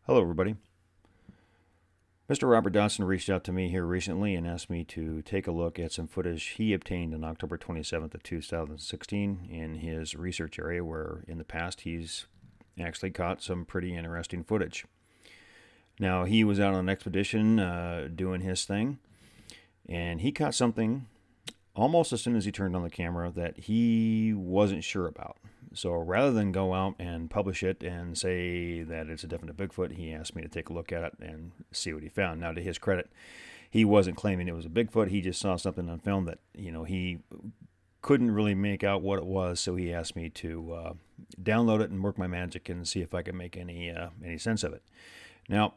Hello, everybody. Mr. Robert Dodson reached out to me here recently and asked me to take a look at some footage he obtained on October 27th of 2016 in his research area, where in the past he's actually caught some pretty interesting footage. Now, he was out on an expedition doing his thing, and he caught something almost as soon as he turned on the camera that he wasn't sure about. So rather than go out and publish it and say that it's a definite Bigfoot, he asked me to take a look at it and see what he found. Now, to his credit, he wasn't claiming it was a Bigfoot. He just saw something on film that, he couldn't really make out what it was. So he asked me to download it and work my magic and see if I could make any sense of it. Now,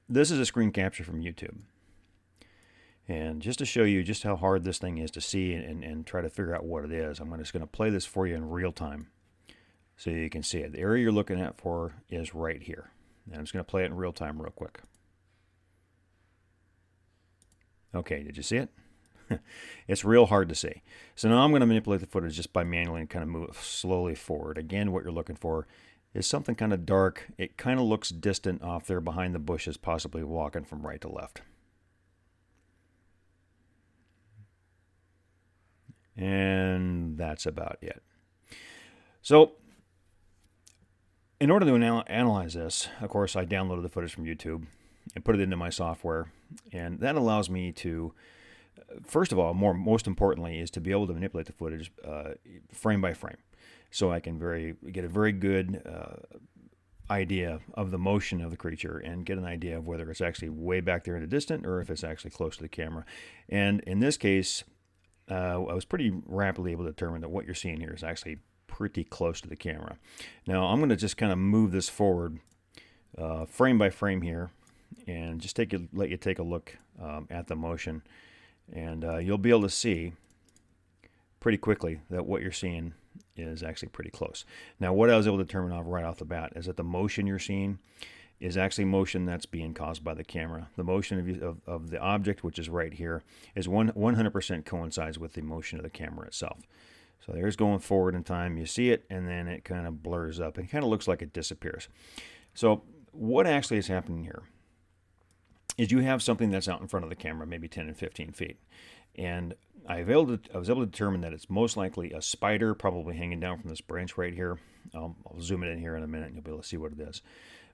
this is a screen capture from YouTube. And just to show you just how hard this thing is to see and try to figure out what it is, I'm just going to play this for you in real time so you can see it. The area you're looking at for is right here. And I'm just going to play it in real time real quick. Okay, did you see it? It's real hard to see. So now I'm going to manipulate the footage just by manually kind of move it slowly forward. Again, what you're looking for is something kind of dark. It kind of looks distant off there behind the bushes, possibly walking from right to left. And that's about it. So, in order to analyze this, of course, I downloaded the footage from YouTube and put it into my software. And that allows me to, first of all, most importantly, is to be able to manipulate the footage frame by frame. So I can get a very good idea of the motion of the creature and get an idea of whether it's actually way back there in the distance or if it's actually close to the camera. And in this case, I was pretty rapidly able to determine that what you're seeing here is actually pretty close to the camera. Now I'm going to just kind of move this forward frame by frame here and just let you take a look at the motion, and you'll be able to see pretty quickly that what you're seeing is actually pretty close. Now, what I was able to determine right off the bat is that the motion you're seeing is actually motion that's being caused by the camera. The motion of the object, which is right here, is 100% coincides with the motion of the camera itself. So there's going forward in time. You see it, and then it kind of blurs up. It kind of looks like it disappears. So what actually is happening here is you have something that's out in front of the camera, maybe 10 and 15 feet. And I was able to determine that it's most likely a spider, probably hanging down from this branch right here. I'll zoom it in here in a minute, and you'll be able to see what it is.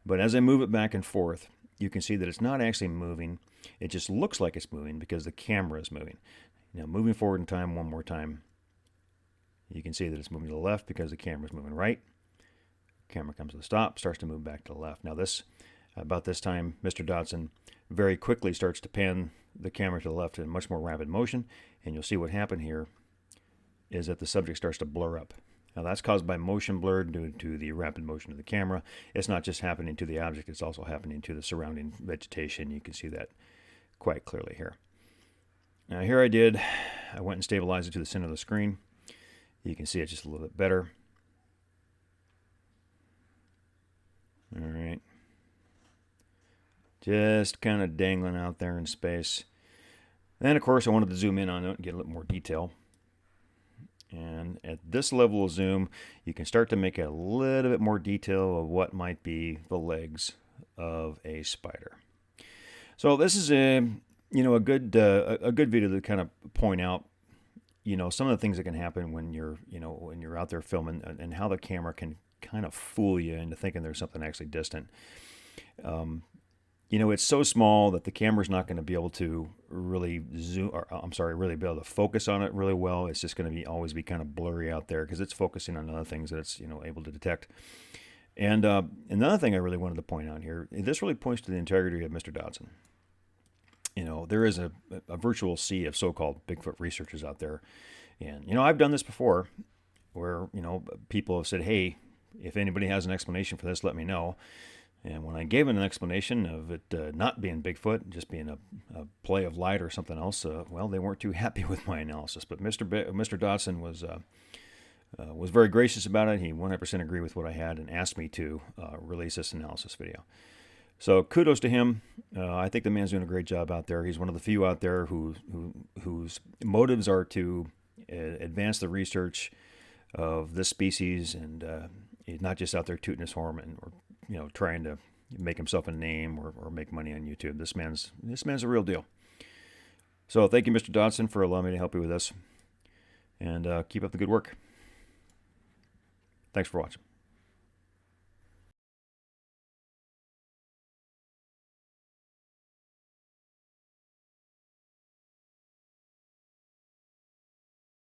But as I move it back and forth, you can see that it's not actually moving. It just looks like it's moving because the camera is moving. Now, moving forward in time one more time, you can see that it's moving to the left because the camera is moving right. Camera comes to a stop, starts to move back to the left. Now, about this time, Mr. Dodson very quickly starts to pan the camera to the left in much more rapid motion, and you'll see what happened here is that the subject starts to blur up. Now, that's caused by motion blur due to the rapid motion of the camera. It's not just happening to the object, it's also happening to the surrounding vegetation. You can see that quite clearly here. Now, here I went and stabilized it to the center of the screen. You can see it just a little bit better. All right. Just kind of dangling out there in space. Then, of course, I wanted to zoom in on it and get a little more detail. And at this level of zoom, you can start to make a little bit more detail of what might be the legs of a spider. So this is a good video to kind of point out some of the things that can happen when you're out there filming, and how the camera can kind of fool you into thinking there's something actually distant. It's so small that the camera's not going to be able to really really be able to focus on it really well. It's just going to always be kind of blurry out there because it's focusing on other things that it's able to detect. And another thing I really wanted to point out here, this really points to the integrity of Mr. Dodson. There is a virtual sea of so-called Bigfoot researchers out there, and I've done this before, where people have said, "Hey, if anybody has an explanation for this, let me know." And when I gave an explanation of it not being Bigfoot, just being a play of light or something else, well, they weren't too happy with my analysis. But Mr. Dodson was very gracious about it. He 100% agreed with what I had and asked me to release this analysis video. So kudos to him. I think the man's doing a great job out there. He's one of the few out there whose motives are to advance the research of this species, and he's not just out there tooting his horn or trying to make himself a name or make money on YouTube. This man's a real deal. So thank you, Mr. Dodson, for allowing me to help you with this. And keep up the good work. Thanks for watching.